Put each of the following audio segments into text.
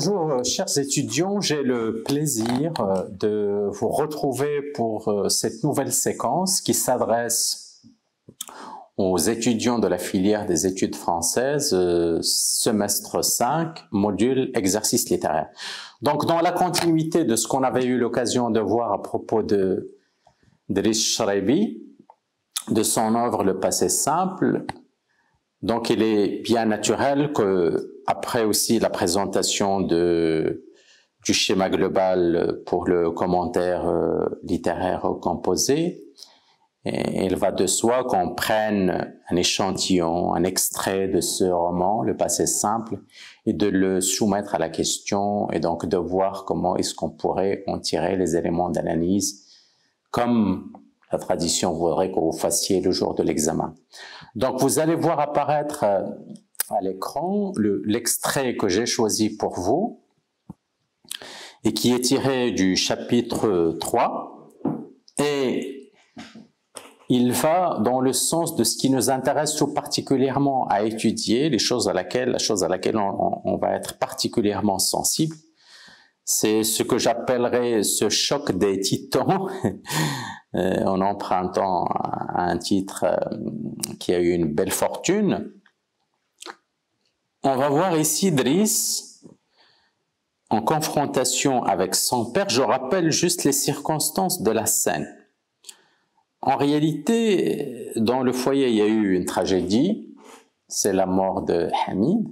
Bonjour chers étudiants, j'ai le plaisir de vous retrouver pour cette nouvelle séquence qui s'adresse aux étudiants de la filière des études françaises, semestre 5, module exercice littéraire. Donc dans la continuité de ce qu'on avait eu l'occasion de voir à propos de Driss Shrabi, de son œuvre Le passé simple, donc il est bien naturel que après aussi la présentation du schéma global pour le commentaire littéraire composé, et il va de soi qu'on prenne un échantillon, un extrait de ce roman, Le passé simple, et de le soumettre à la question, et donc de voir comment est-ce qu'on pourrait en tirer les éléments d'analyse, comme la tradition voudrait que vous fassiez le jour de l'examen. Donc vous allez voir apparaître à l'écran l'extrait que j'ai choisi pour vous et qui est tiré du chapitre 3, et il va dans le sens de ce qui nous intéresse tout particulièrement à étudier, la chose à laquelle on va être particulièrement sensible. C'est ce que j'appellerais ce choc des titans, en empruntant un titre qui a eu une belle fortune. On va voir ici Driss en confrontation avec son père. Je rappelle juste les circonstances de la scène. En réalité, dans le foyer, il y a eu une tragédie, c'est la mort de Hamid.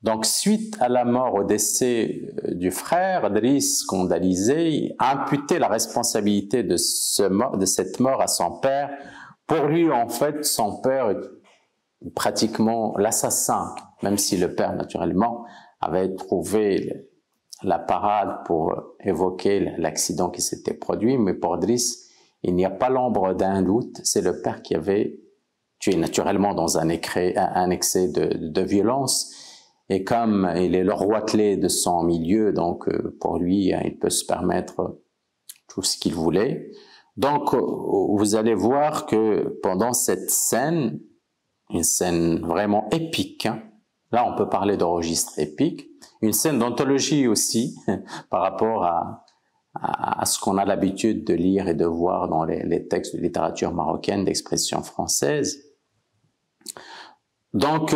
Donc, suite à la mort, au décès du frère, Driss, scandalisé, a imputé la responsabilité de cette mort à son père. Pour lui, en fait, son père est pratiquement l'assassin, même si le père, naturellement, avait trouvé la parade pour évoquer l'accident qui s'était produit. Mais pour Driss, il n'y a pas l'ombre d'un doute, c'est le père qui avait tué, naturellement dans un excès de violence. Et comme il est le roi clé de son milieu, donc pour lui, il peut se permettre tout ce qu'il voulait. Donc, vous allez voir que pendant cette scène, une scène vraiment épique, hein, là on peut parler de registre épique, une scène d'anthologie aussi, par rapport à ce qu'on a l'habitude de lire et de voir dans les textes de littérature marocaine d'expression française. Donc,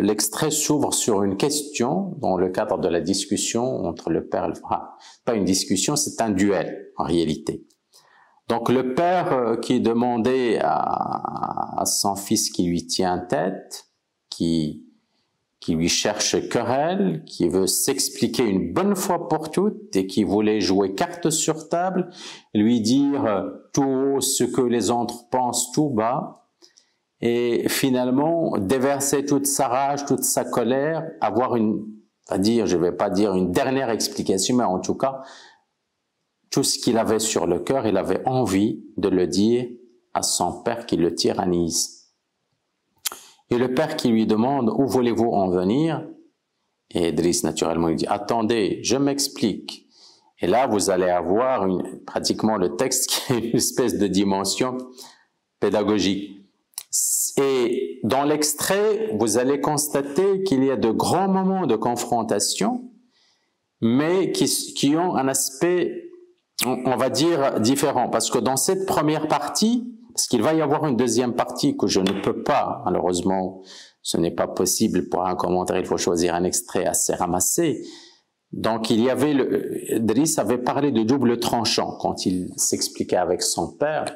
l'extrait s'ouvre sur une question dans le cadre de la discussion entre le père et le frère. Pas une discussion, c'est un duel, en réalité. Donc, le père qui demandait à son fils qui lui tient tête, qui lui cherche querelle, qui veut s'expliquer une bonne fois pour toutes et qui voulait jouer carte sur table, lui dire tout haut ce que les autres pensent tout bas, et finalement déverser toute sa rage, toute sa colère, avoir je vais pas dire une dernière explication, mais en tout cas, tout ce qu'il avait sur le cœur, il avait envie de le dire à son père qui le tyrannise. Et le père qui lui demande « Où voulez-vous en venir ?» Et Driss, naturellement, il dit « Attendez, je m'explique. » Et là, vous allez avoir pratiquement le texte qui a une espèce de dimension pédagogique. Et dans l'extrait, vous allez constater qu'il y a de grands moments de confrontation, mais qui ont un aspect, on va dire, différent. Parce que dans cette première partie, parce qu'il va y avoir une deuxième partie que je ne peux pas, malheureusement, ce n'est pas possible pour un commentaire, il faut choisir un extrait assez ramassé. Donc il y avait, Driss avait parlé de double tranchant quand il s'expliquait avec son père.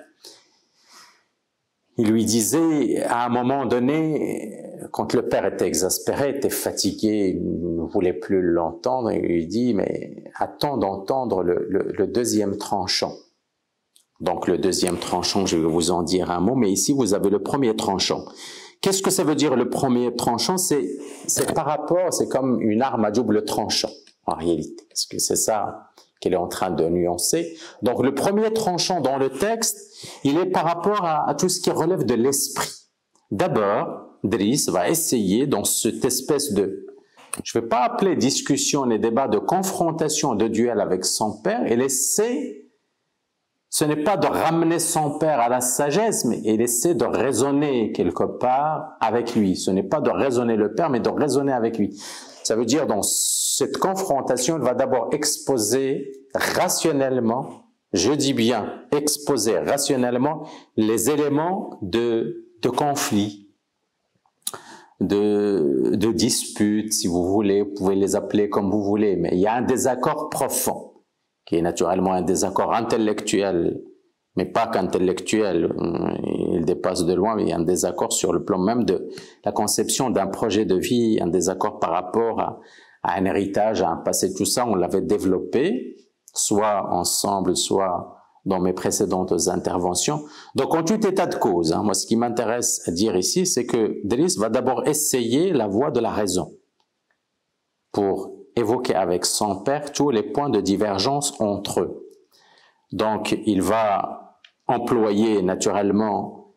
Il lui disait, à un moment donné, quand le père était exaspéré, était fatigué, il ne voulait plus l'entendre, il lui dit, mais attends d'entendre le deuxième tranchant. Donc le deuxième tranchant, je vais vous en dire un mot, mais ici vous avez le premier tranchant. Qu'est-ce que ça veut dire le premier tranchant? C'est par rapport, c'est comme une arme à double tranchant, en réalité. Parce que c'est ça qu'elle est en train de nuancer. Donc le premier tranchant dans le texte, il est par rapport à tout ce qui relève de l'esprit. D'abord, Driss va essayer dans cette espèce de, je ne vais pas appeler discussion ni débat, de confrontation, de duel avec son père, il essaie, ce n'est pas de ramener son père à la sagesse, mais il essaie de raisonner quelque part avec lui. Ce n'est pas de raisonner le père, mais de raisonner avec lui. Ça veut dire dans cette confrontation, il va d'abord exposer rationnellement, je dis bien exposer rationnellement les éléments de conflit, de dispute, si vous voulez, vous pouvez les appeler comme vous voulez, mais il y a un désaccord profond, qui est naturellement un désaccord intellectuel, mais pas qu'intellectuel, il dépasse de loin, mais il y a un désaccord sur le plan même de la conception d'un projet de vie, un désaccord par rapport à un héritage, à un passé, tout ça, on l'avait développé, soit ensemble, soit dans mes précédentes interventions. Donc, en tout état de cause, moi, ce qui m'intéresse à dire ici, c'est que Driss va d'abord essayer la voie de la raison pour évoquer avec son père tous les points de divergence entre eux. Donc, il va employer naturellement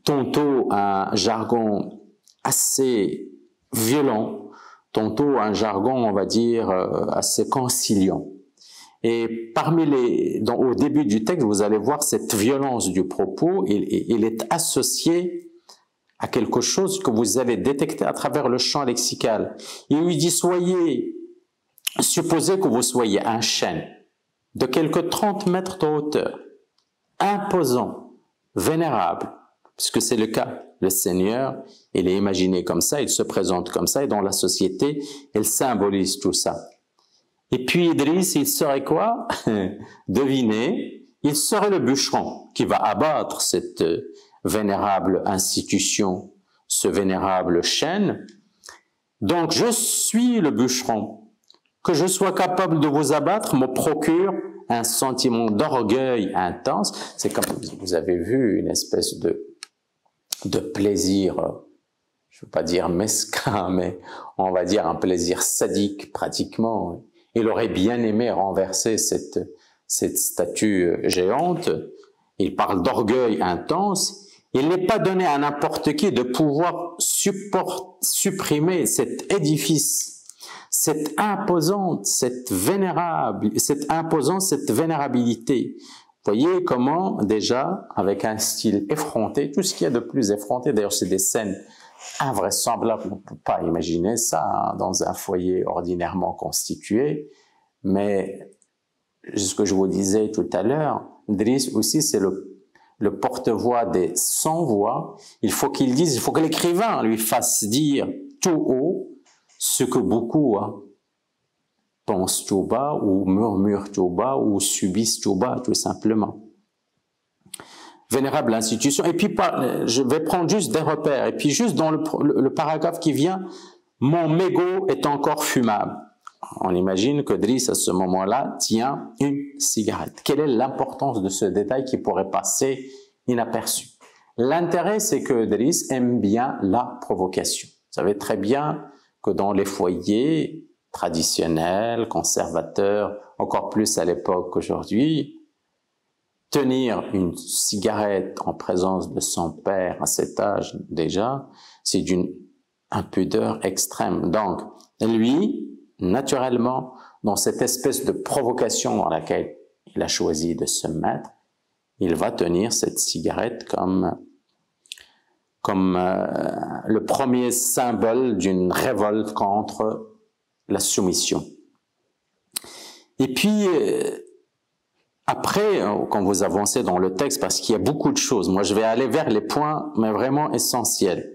tantôt un jargon assez violent, tantôt un jargon, on va dire, assez conciliant. Et au début du texte, vous allez voir cette violence du propos, il est associé à quelque chose que vous allez détecter à travers le champ lexical. Il lui dit, supposez que vous soyez un chêne de quelques 30 mètres de hauteur, imposant, vénérable, puisque c'est le cas. Le Seigneur, il est imaginé comme ça, il se présente comme ça, et dans la société, il symbolise tout ça. Et puis Idriss, il serait quoi? Devinez, il serait le bûcheron qui va abattre cette vénérable institution, ce vénérable chêne. Donc, je suis le bûcheron. Que je sois capable de vous abattre me procure un sentiment d'orgueil intense. C'est comme vous avez vu une espèce de plaisir, je ne veux pas dire mesquin, mais on va dire un plaisir sadique pratiquement. Il aurait bien aimé renverser cette statue géante. Il parle d'orgueil intense. Il n'est pas donné à n'importe qui de pouvoir supprimer cet édifice, cette imposante, cette vénérabilité. Vous voyez comment déjà, avec un style effronté, tout ce qu'il y a de plus effronté, d'ailleurs c'est des scènes invraisemblables, on ne peut pas imaginer ça dans un foyer ordinairement constitué, mais ce que je vous disais tout à l'heure, Driss aussi c'est le porte-voix des sans-voix. Il faut qu'il dise, il faut que l'écrivain lui fasse dire tout haut ce que beaucoup pensent tout bas ou murmurent tout bas ou subissent tout bas tout simplement. Vénérable institution. Et puis, je vais prendre juste des repères. Et puis, juste dans le paragraphe qui vient, mon mégot est encore fumable. On imagine que Driss, à ce moment-là, tient une cigarette. Quelle est l'importance de ce détail qui pourrait passer inaperçu? L'intérêt, c'est que Driss aime bien la provocation. Vous savez très bien que dans les foyers traditionnels, conservateurs, encore plus à l'époque qu'aujourd'hui, tenir une cigarette en présence de son père à cet âge déjà, c'est d'une impudeur extrême. Donc, lui, naturellement, dans cette espèce de provocation dans laquelle il a choisi de se mettre, il va tenir cette cigarette comme le premier symbole d'une révolte contre la soumission. Et puis, après, quand vous avancez dans le texte, parce qu'il y a beaucoup de choses, moi je vais aller vers les points, mais vraiment essentiels.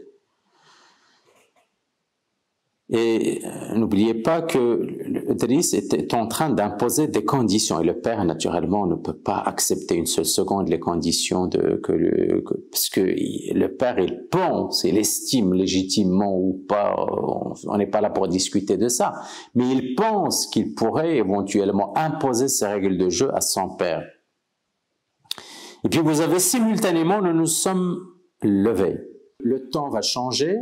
Et n'oubliez pas que Driss était en train d'imposer des conditions. Et le père, naturellement, ne peut pas accepter une seule seconde les conditions parce que le père, il pense, il estime légitimement ou pas, on n'est pas là pour discuter de ça, mais il pense qu'il pourrait éventuellement imposer ses règles de jeu à son père. Et puis vous avez simultanément, nous nous sommes levés. Le temps va changer.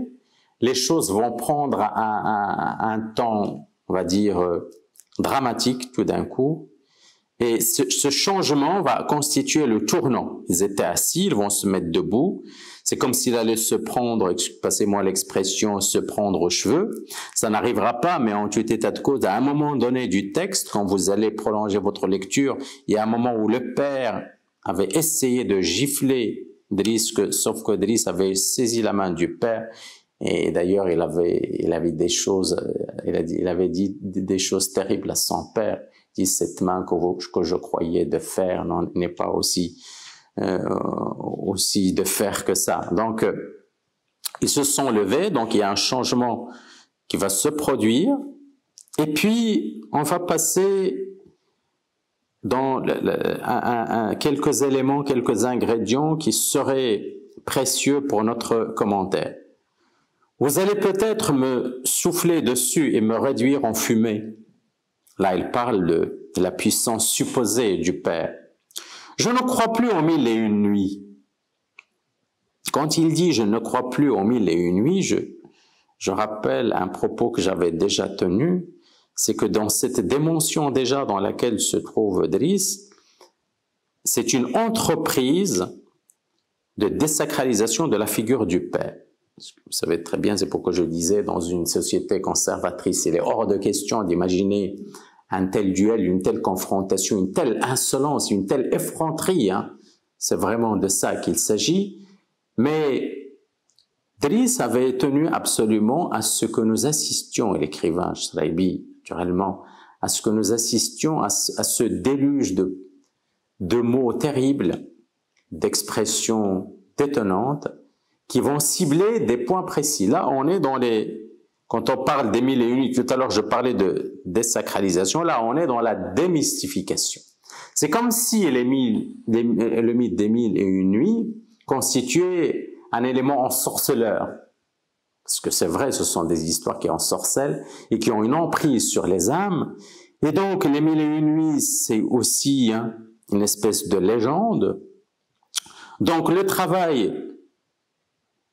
Les choses vont prendre un temps, on va dire, dramatique tout d'un coup. Et ce changement va constituer le tournant. Ils étaient assis, ils vont se mettre debout. C'est comme s'il allait se prendre, passez-moi l'expression, se prendre aux cheveux. Ça n'arrivera pas, mais en tout état de cause, à un moment donné du texte, quand vous allez prolonger votre lecture, il y a un moment où le père avait essayé de gifler Driss, sauf que Driss avait saisi la main du père. Et d'ailleurs, il avait des choses, il avait dit des choses terribles à son père. Il dit, cette main que je croyais de fer n'est pas aussi de fer que ça. Donc, ils se sont levés, donc il y a un changement qui va se produire, et puis on va passer dans quelques éléments, quelques ingrédients qui seraient précieux pour notre commentaire. Vous allez peut-être me souffler dessus et me réduire en fumée. Là, il parle de la puissance supposée du Père. Je ne crois plus aux 1001 nuits. Quand il dit « je ne crois plus aux 1001 nuits », je rappelle un propos que j'avais déjà tenu, c'est que dans cette dimension déjà dans laquelle se trouve Driss, c'est une entreprise de désacralisation de la figure du Père. Vous savez très bien, c'est pourquoi je disais, dans une société conservatrice, il est hors de question d'imaginer un tel duel, une telle confrontation, une telle insolence, une telle effronterie. Hein. C'est vraiment de ça qu'il s'agit. Mais Driss avait tenu absolument à ce que nous assistions, et l'écrivain Shraibi, naturellement, à ce que nous assistions à ce déluge de mots terribles, d'expressions détonnantes, qui vont cibler des points précis. Là, on est dans les... Quand on parle des 1001 nuits, tout à l'heure je parlais de désacralisation, là on est dans la démystification. C'est comme si le mythe des 1001 nuits constituait un élément ensorceleur. Parce que c'est vrai, ce sont des histoires qui ensorcellent et qui ont une emprise sur les âmes. Et donc les 1001 nuits, c'est aussi une espèce de légende. Donc le travail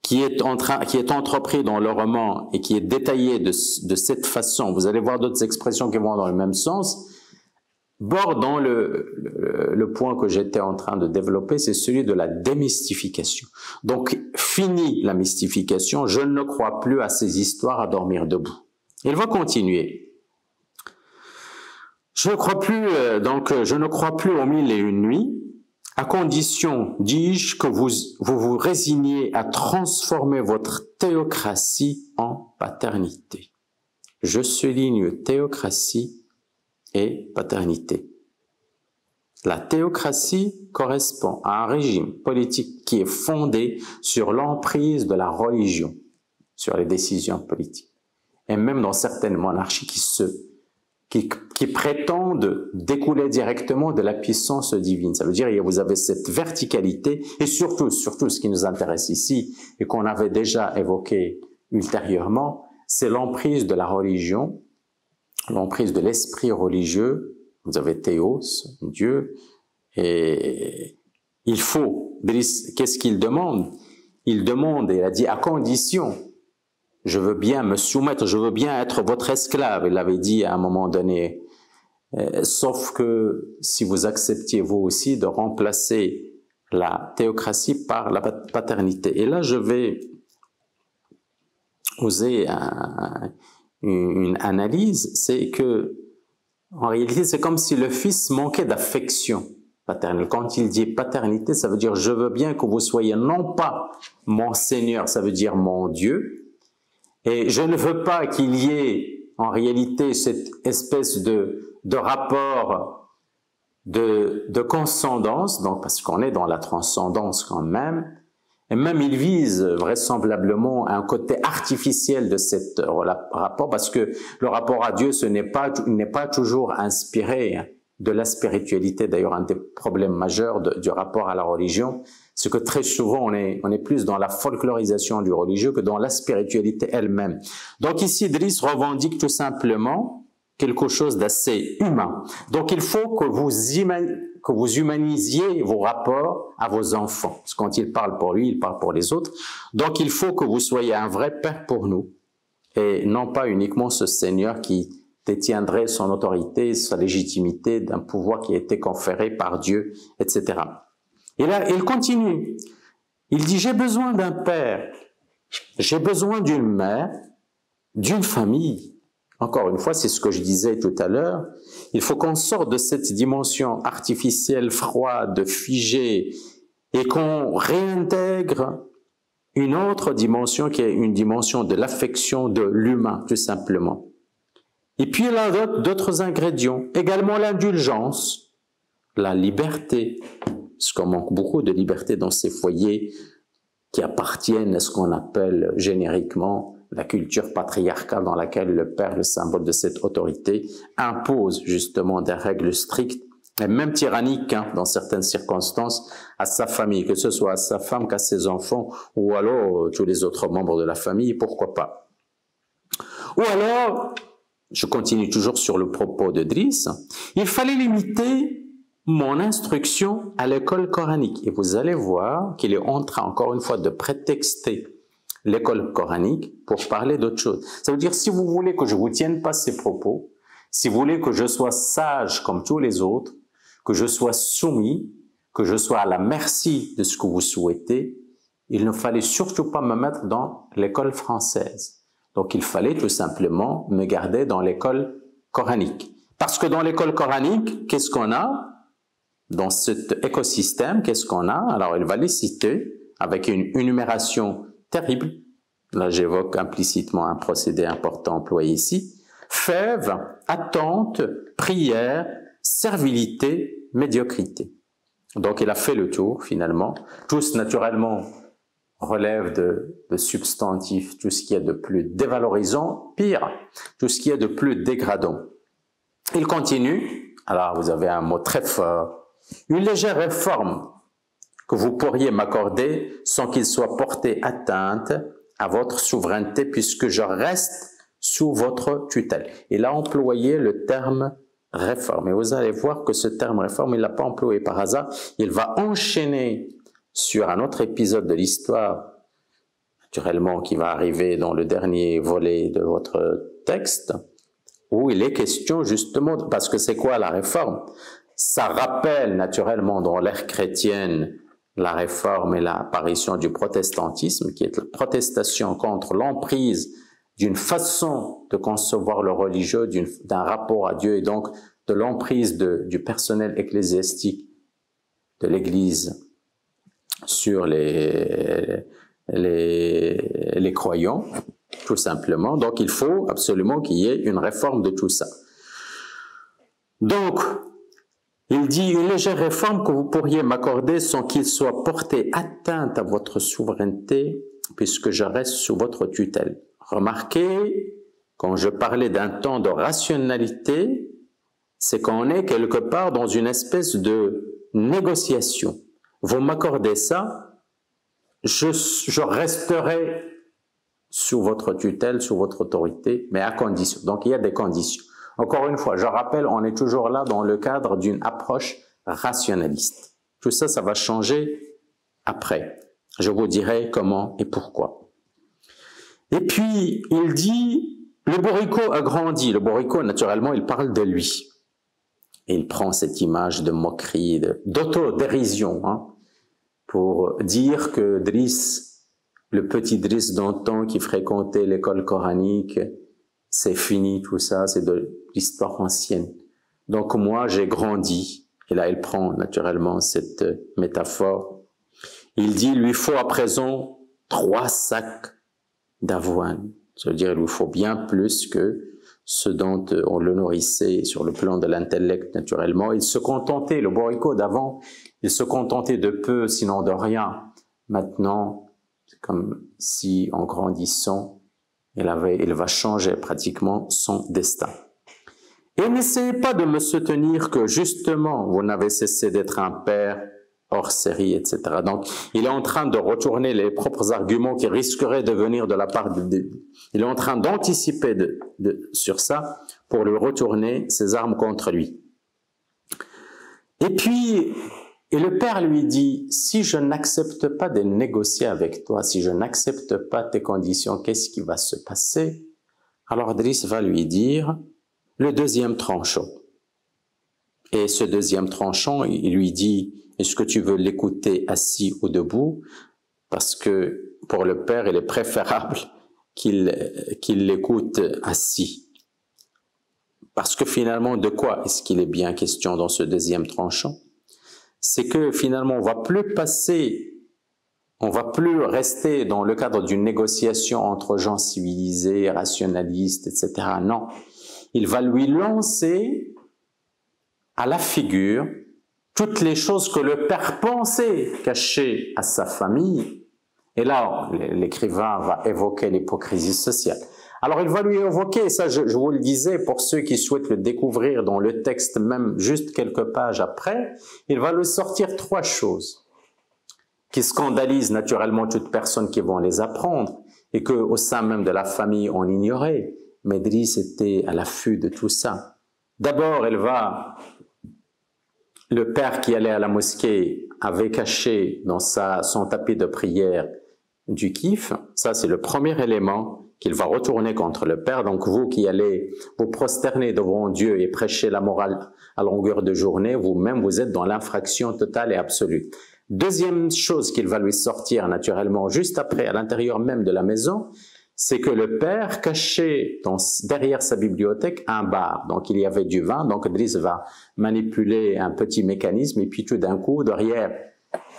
qui est entrepris dans le roman et qui est détaillé de cette façon, vous allez voir d'autres expressions qui vont dans le même sens, borde dans le point que j'étais en train de développer, c'est celui de la démystification. Donc, fini la mystification, je ne crois plus à ces histoires à dormir debout. Il va continuer. Je ne crois plus aux 1001 nuits, à condition, dis-je, que vous résigniez à transformer votre théocratie en paternité. Je souligne théocratie et paternité. La théocratie correspond à un régime politique qui est fondé sur l'emprise de la religion, sur les décisions politiques. Et même dans certaines monarchies qui prétendent découler directement de la puissance divine. Ça veut dire que vous avez cette verticalité et surtout ce qui nous intéresse ici et qu'on avait déjà évoqué ultérieurement, c'est l'emprise de la religion, l'emprise de l'esprit religieux. Vous avez Théos, Dieu, et il faut, qu'est-ce qu'il demande? Il demande, et il a dit, à condition, je veux bien me soumettre, je veux bien être votre esclave, il l'avait dit à un moment donné, sauf que si vous acceptiez vous aussi de remplacer la théocratie par la paternité. Et là, je vais oser une analyse, c'est que en réalité, c'est comme si le fils manquait d'affection paternelle. Quand il dit paternité, ça veut dire je veux bien que vous soyez non pas mon Seigneur, ça veut dire mon Dieu, et je ne veux pas qu'il y ait en réalité cette espèce de rapport de transcendance, donc parce qu'on est dans la transcendance quand même, et même il vise vraisemblablement un côté artificiel de cet rapport, parce que le rapport à Dieu, il n'est pas toujours inspiré de la spiritualité. D'ailleurs, un des problèmes majeurs du rapport à la religion, c'est que très souvent on est plus dans la folklorisation du religieux que dans la spiritualité elle-même. Donc ici, Driss revendique tout simplement quelque chose d'assez humain. Donc il faut que vous humanisiez vos rapports à vos enfants. Parce que quand il parle pour lui, il parle pour les autres. Donc il faut que vous soyez un vrai père pour nous. Et non pas uniquement ce Seigneur qui détiendrait son autorité, sa légitimité d'un pouvoir qui a été conféré par Dieu, etc. Et là, il continue. Il dit, j'ai besoin d'un père, j'ai besoin d'une mère, d'une famille. Encore une fois, c'est ce que je disais tout à l'heure. Il faut qu'on sorte de cette dimension artificielle, froide, figée, et qu'on réintègre une autre dimension qui est une dimension de l'affection de l'humain, tout simplement. Et puis il a d'autres ingrédients, également l'indulgence, la liberté, parce qu'on manque beaucoup de liberté dans ces foyers qui appartiennent à ce qu'on appelle génériquement la culture patriarcale dans laquelle le père, le symbole de cette autorité, impose justement des règles strictes et même tyranniques dans certaines circonstances à sa famille, que ce soit à sa femme qu'à ses enfants ou alors tous les autres membres de la famille, pourquoi pas. Ou alors, je continue toujours sur le propos de Driss, il fallait limiter mon instruction à l'école coranique. Et vous allez voir qu'il est en train, encore une fois, de prétexter l'école coranique pour parler d'autre chose. Ça veut dire, si vous voulez que je vous tienne pas ces propos, si vous voulez que je sois sage comme tous les autres, que je sois soumis, que je sois à la merci de ce que vous souhaitez, il ne fallait surtout pas me mettre dans l'école française. Donc, il fallait tout simplement me garder dans l'école coranique. Parce que dans l'école coranique, qu'est-ce qu'on a? Dans cet écosystème, qu'est-ce qu'on a? Alors, il va les citer avec une énumération terrible. Là, j'évoque implicitement un procédé important employé ici. Fève, attente, prière, servilité, médiocrité. Donc, il a fait le tour, finalement. Tous, naturellement, relèvent de substantifs, tout ce qui est de plus dévalorisant, pire, tout ce qui est de plus dégradant. Il continue. Alors, vous avez un mot très fort. Une légère réforme que vous pourriez m'accorder sans qu'il soit porté atteinte à votre souveraineté puisque je reste sous votre tutelle. Il a employé le terme réforme. Et vous allez voir que ce terme réforme, il ne l'a pas employé par hasard. Il va enchaîner sur un autre épisode de l'histoire, naturellement, qui va arriver dans le dernier volet de votre texte, où il est question justement, parce que c'est quoi la réforme? Ça rappelle naturellement dans l'ère chrétienne la réforme et l'apparition du protestantisme, qui est la protestation contre l'emprise d'une façon de concevoir le religieux, d'un rapport à Dieu et donc de l'emprise du personnel ecclésiastique de l'Église sur les croyants, tout simplement. Donc il faut absolument qu'il y ait une réforme de tout ça. Donc, il dit une légère réforme que vous pourriez m'accorder sans qu'il soit porté atteinte à votre souveraineté, puisque je reste sous votre tutelle. Remarquez, quand je parlais d'un temps de rationalité, c'est qu'on est quelque part dans une espèce de négociation. Vous m'accordez ça, je resterai sous votre tutelle, sous votre autorité, mais à condition. Donc il y a des conditions. Encore une fois, je rappelle, on est toujours là dans le cadre d'une approche rationaliste. Tout ça, ça va changer après. Je vous dirai comment et pourquoi. Et puis, il dit, le bourricot a grandi. Le bourricot, naturellement, il parle de lui. Et il prend cette image de moquerie, d'autodérision, pour dire que Driss, le petit Driss d'antan qui fréquentait l'école coranique, c'est fini tout ça, c'est de l'histoire ancienne. Donc moi, j'ai grandi. Et là, il prend naturellement cette métaphore. Il dit, il lui faut à présent 3 sacs d'avoine. Ça veut dire, il lui faut bien plus que ce dont on le nourrissait sur le plan de l'intellect, naturellement. Il se contentait, le bourricot d'avant, il se contentait de peu, sinon de rien. Maintenant, c'est comme si, en grandissant, il va changer pratiquement son destin. Et n'essayez pas de me soutenir que justement, vous n'avez cessé d'être un père hors série, etc. Donc, il est en train de retourner les propres arguments qui risqueraient de venir de la part de... Il est en train d'anticiper sur ça pour lui retourner ses armes contre lui. Et puis, et le père lui dit, si je n'accepte pas de négocier avec toi, si je n'accepte pas tes conditions, qu'est-ce qui va se passer? Alors Driss va lui dire le deuxième tranchant. Et ce deuxième tranchant, il lui dit, est-ce que tu veux l'écouter assis ou debout? Parce que pour le père, il est préférable qu'il l'écoute assis. Parce que finalement, de quoi est-ce qu'il est bien question dans ce deuxième tranchant? C'est que finalement, on va plus passer On ne va plus rester dans le cadre d'une négociation entre gens civilisés, rationalistes, etc. Non, il va lui lancer à la figure toutes les choses que le père pensait cacher à sa famille. Et là, l'écrivain va évoquer l'hypocrisie sociale. Alors, il va lui évoquer, ça je vous le disais, pour ceux qui souhaitent le découvrir dans le texte, même juste quelques pages après, il va lui sortir 3 choses qui scandalisent naturellement toute personne qui vont les apprendre et qu'au sein même de la famille, on ignorait. Mais Driss était à l'affût de tout ça. D'abord, le père qui allait à la mosquée avait caché dans son tapis de prière du kiff. Ça, c'est le premier élément qu'il va retourner contre le père. Donc, vous qui allez vous prosterner devant Dieu et prêcher la morale à longueur de journée, vous-même, vous êtes dans l'infraction totale et absolue. Deuxième chose qu'il va lui sortir naturellement juste après, à l'intérieur même de la maison, c'est que le père cachait derrière sa bibliothèque un bar. Donc, il y avait du vin. Donc, Driss va manipuler un petit mécanisme et puis tout d'un coup, derrière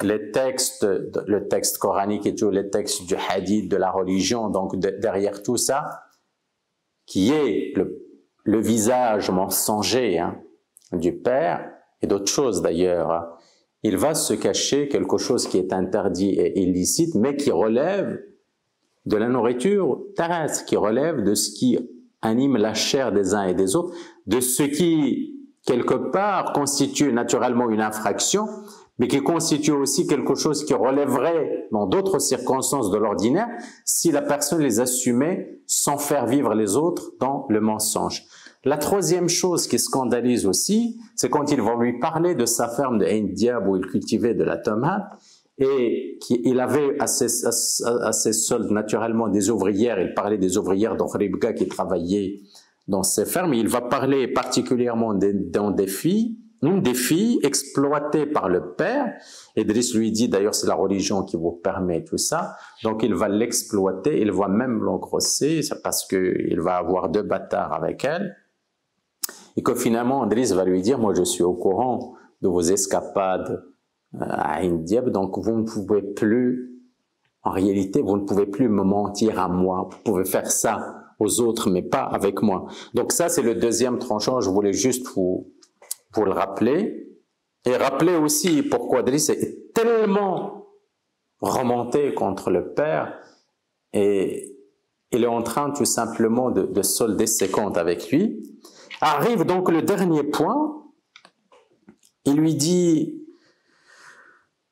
le texte coranique et tous les textes du hadith, de la religion, donc derrière tout ça, qui est le visage mensonger du père et d'autres choses d'ailleurs, il va se cacher quelque chose qui est interdit et illicite, mais qui relève de la nourriture terrestre, qui relève de ce qui anime la chair des uns et des autres, de ce qui, quelque part, constitue naturellement une infraction, mais qui constitue aussi quelque chose qui relèverait dans d'autres circonstances de l'ordinaire si la personne les assumait sans faire vivre les autres dans le mensonge. La troisième chose qui scandalise aussi, c'est quand il va lui parler de sa ferme de Ain Diab où il cultivait de la tomate et il avait à ses soldes naturellement des ouvrières, il parlait des ouvrières d'Okhribga qui travaillaient dans ses fermes, et il va parler particulièrement dans des filles, une des filles exploitées par le père. Et Driss lui dit, d'ailleurs c'est la religion qui vous permet tout ça, donc il va l'exploiter, il va même l'engrosser, c'est parce qu'il va avoir 2 bâtards avec elle, et que finalement Driss va lui dire, moi je suis au courant de vos escapades à Ain Diab, donc vous ne pouvez plus, en réalité vous ne pouvez plus me mentir à moi, vous pouvez faire ça aux autres mais pas avec moi. Donc ça c'est le deuxième tranchant, je voulais juste vous le rappeler, et rappeler aussi pourquoi Driss est tellement remonté contre le père, et il est en train tout simplement de solder ses comptes avec lui. Arrive donc le dernier point, il lui dit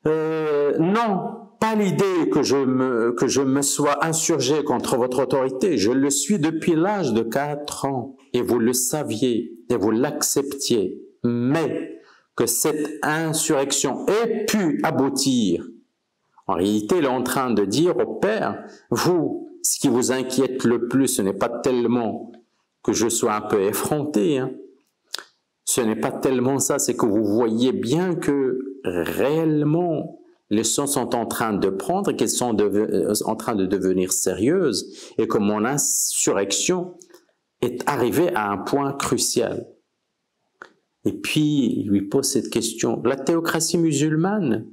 non, pas l'idée que je me sois insurgé contre votre autorité, je le suis depuis l'âge de 4 ans, et vous le saviez, et vous l'acceptiez, mais que cette insurrection ait pu aboutir. En réalité, il est en train de dire au père, vous, ce qui vous inquiète le plus, ce n'est pas tellement que je sois un peu effronté, ce n'est pas tellement ça, c'est que vous voyez bien que réellement les choses sont en train de prendre, qu'elles sont en train de devenir sérieuses, et que mon insurrection est arrivée à un point crucial. Et puis, il lui pose cette question, la théocratie musulmane,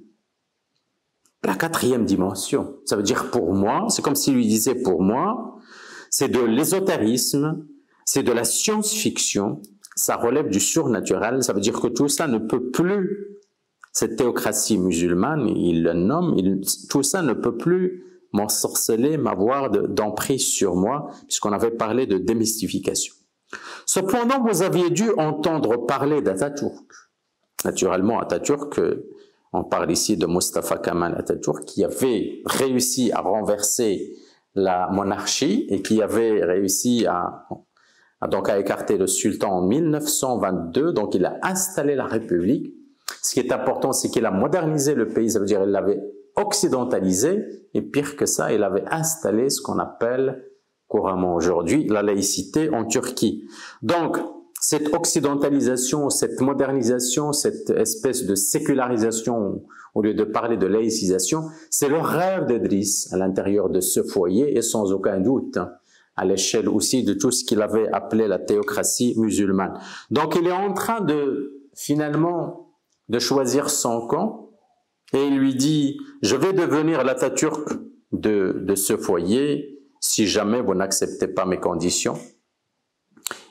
la 4e dimension, ça veut dire pour moi, c'est comme s'il lui disait pour moi, c'est de l'ésotérisme, c'est de la science-fiction, ça relève du surnaturel, ça veut dire que tout ça ne peut plus, cette théocratie musulmane, il le nomme, tout ça ne peut plus m'ensorceler, m'avoir d'emprise sur moi, puisqu'on avait parlé de démystification. Cependant, vous aviez dû entendre parler d'Atatürk. Naturellement, Atatürk, on parle ici de Mustafa Kemal Atatürk, qui avait réussi à renverser la monarchie et qui avait réussi à écarter le sultan en 1922, donc il a installé la République. Ce qui est important, c'est qu'il a modernisé le pays, ça veut dire qu'il l'avait occidentalisé, et pire que ça, il avait installé ce qu'on appelle couramment aujourd'hui la laïcité en Turquie. Donc, cette occidentalisation, cette modernisation, cette espèce de sécularisation, au lieu de parler de laïcisation, c'est le rêve d'Idriss à l'intérieur de ce foyer, et sans aucun doute, à l'échelle aussi de tout ce qu'il avait appelé la théocratie musulmane. Donc il est en train de, finalement, de choisir son camp, et il lui dit « Je vais devenir l'Atatürk de ce foyer si jamais vous n'acceptez pas mes conditions. »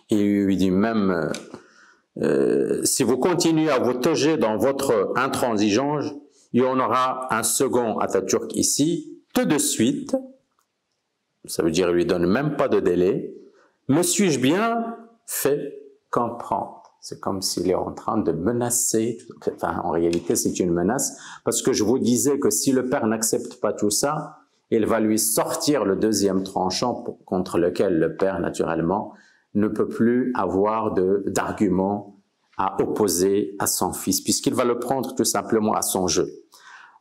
Il lui dit même si vous continuez à vous toger dans votre intransigeance, il y en aura un second Atatürk ici, tout de suite. Ça veut dire qu'il ne lui donne même pas de délai. Me suis-je bien fait comprendre? C'est comme s'il est en train de menacer. Enfin, en réalité, c'est une menace, parce que je vous disais que si le père n'accepte pas tout ça, il va lui sortir le deuxième tranchant contre lequel le père, naturellement, ne peut plus avoir d'argument à opposer à son fils, puisqu'il va le prendre tout simplement à son jeu.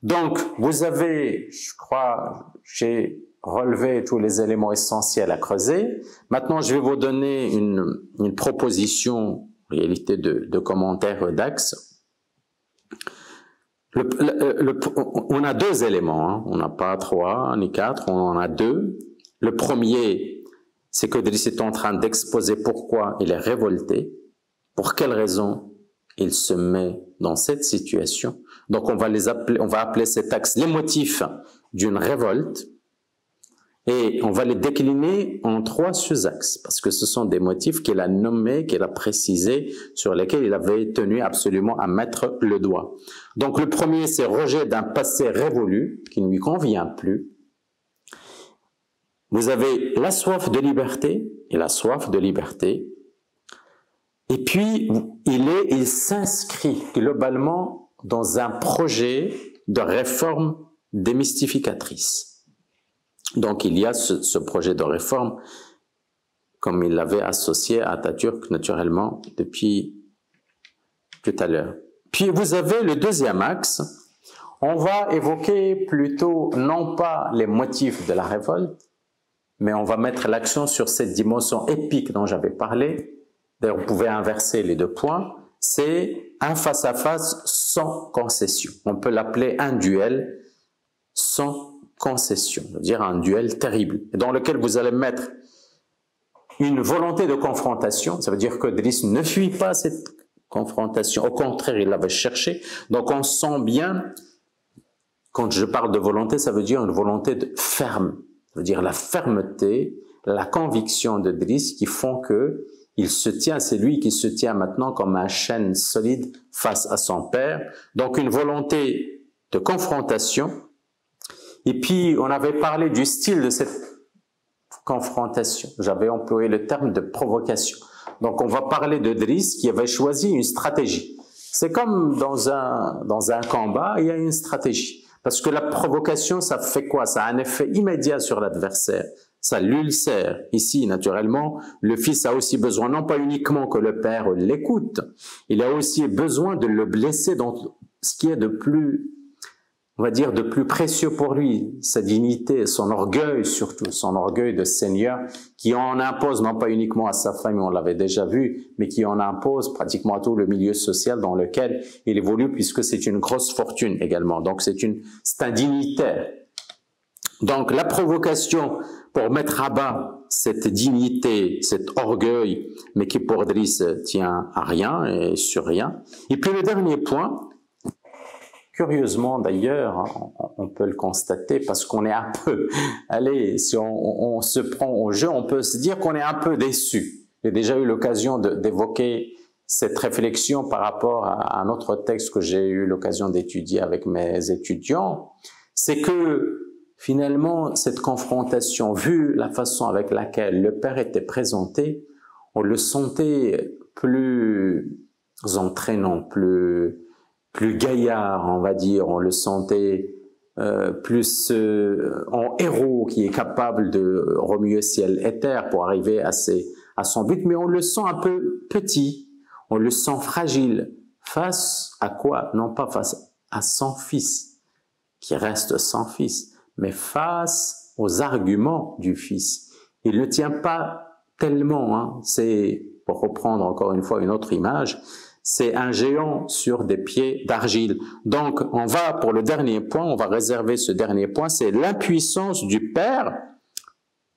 Donc, vous avez, je crois, j'ai relevé tous les éléments essentiels à creuser. Maintenant, je vais vous donner une proposition, en réalité, de commentaire d'axe. On a deux éléments, hein. On n'a pas 3 ni 4, on en a 2. Le premier, c'est que Driss est en train d'exposer pourquoi il est révolté, pour quelle raison il se met dans cette situation. Donc on va appeler cet axe les motifs d'une révolte, et on va les décliner en 3 sous-axes, parce que ce sont des motifs qu'il a nommés, qu'il a précisés, sur lesquels il avait tenu absolument à mettre le doigt. Donc le premier, c'est rejet d'un passé révolu qui ne lui convient plus. Vous avez la soif de liberté et la soif de liberté. Et puis, il s'inscrit globalement dans un projet de réforme démystificatrice. Donc, il y a ce projet de réforme, comme il l'avait associé à Atatürk, naturellement, depuis tout à l'heure. Puis, vous avez le deuxième axe. On va évoquer plutôt, non pas les motifs de la révolte, mais on va mettre l'accent sur cette dimension épique dont j'avais parlé. D'ailleurs, vous pouvez inverser les 2 points. C'est un face-à-face sans concession. On peut l'appeler un duel sans concession, c'est-à-dire un duel terrible, dans lequel vous allez mettre une volonté de confrontation. Ça veut dire que Driss ne fuit pas cette confrontation. Au contraire, il l'avait cherchée. Donc, on sent bien, quand je parle de volonté, ça veut dire une volonté ferme. Ça veut dire la fermeté, la conviction de Driss qui font que il se tient, c'est lui qui se tient maintenant comme un chêne solide face à son père. Donc une volonté de confrontation. Et puis on avait parlé du style de cette confrontation. J'avais employé le terme de provocation. Donc on va parler de Driss qui avait choisi une stratégie. C'est comme dans un combat, il y a une stratégie. Parce que la provocation, ça fait quoi? Ça a un effet immédiat sur l'adversaire. Ça l'ulcère. Ici, naturellement, le fils a aussi besoin, non pas uniquement que le père l'écoute, il a aussi besoin de le blesser dans ce qui est de plus, on va dire, de plus précieux pour lui, sa dignité, son orgueil surtout, son orgueil de seigneur, qui en impose non pas uniquement à sa famille, on l'avait déjà vu, mais qui en impose pratiquement à tout le milieu social dans lequel il évolue, puisque c'est une grosse fortune également. Donc c'est un dignitaire. Donc la provocation pour mettre à bas cette dignité, cet orgueil, mais qui pour Driss tient à rien et sur rien. Et puis le dernier point, curieusement d'ailleurs, on peut le constater parce qu'on est un peu, allez, si on se prend au jeu, on peut se dire qu'on est un peu déçu. J'ai déjà eu l'occasion d'évoquer cette réflexion par rapport à un autre texte que j'ai eu l'occasion d'étudier avec mes étudiants. C'est que finalement, cette confrontation, vu la façon avec laquelle le père était présenté, on le sentait plus entraînant, plus gaillard, on va dire. On le sentait plus en héros qui est capable de remuer ciel et terre pour arriver à son but, mais on le sent un peu petit, on le sent fragile. Face à quoi? Non pas face à son fils, qui reste son fils, mais face aux arguments du fils. Il ne tient pas tellement, hein. C'est, pour reprendre encore une fois une autre image, c'est un géant sur des pieds d'argile. Donc, on va, pour le dernier point, on va réserver ce dernier point, c'est l'impuissance du père,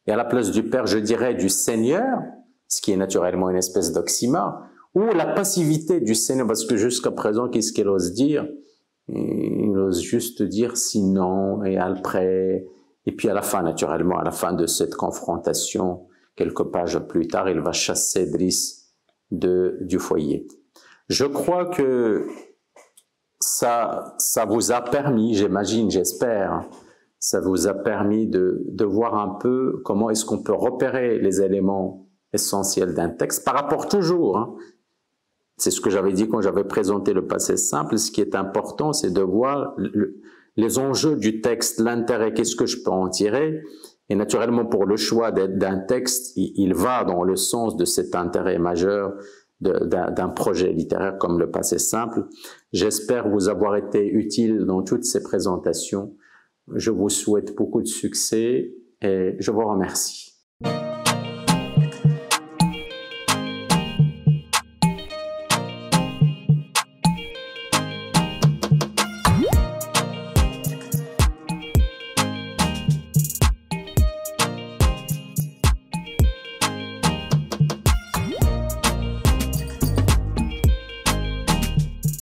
et à la place du père, je dirais du seigneur, ce qui est naturellement une espèce d'oxymore, ou la passivité du seigneur, parce que jusqu'à présent, qu'est-ce qu'il ose dire? Il ose juste dire sinon, et après, et puis à la fin, naturellement, à la fin de cette confrontation, quelques pages plus tard, il va chasser Driss du foyer. Je crois que ça vous a permis, j'imagine, j'espère, ça vous a permis de voir un peu comment est-ce qu'on peut repérer les éléments essentiels d'un texte par rapport toujours, hein. C'est ce que j'avais dit quand j'avais présenté le passé simple. Ce qui est important, c'est de voir les enjeux du texte, l'intérêt, qu'est-ce que je peux en tirer. Et naturellement, pour le choix d'un texte, il va dans le sens de cet intérêt majeur d'un projet littéraire comme le passé simple. J'espère vous avoir été utile dans toutes ces présentations. Je vous souhaite beaucoup de succès et je vous remercie.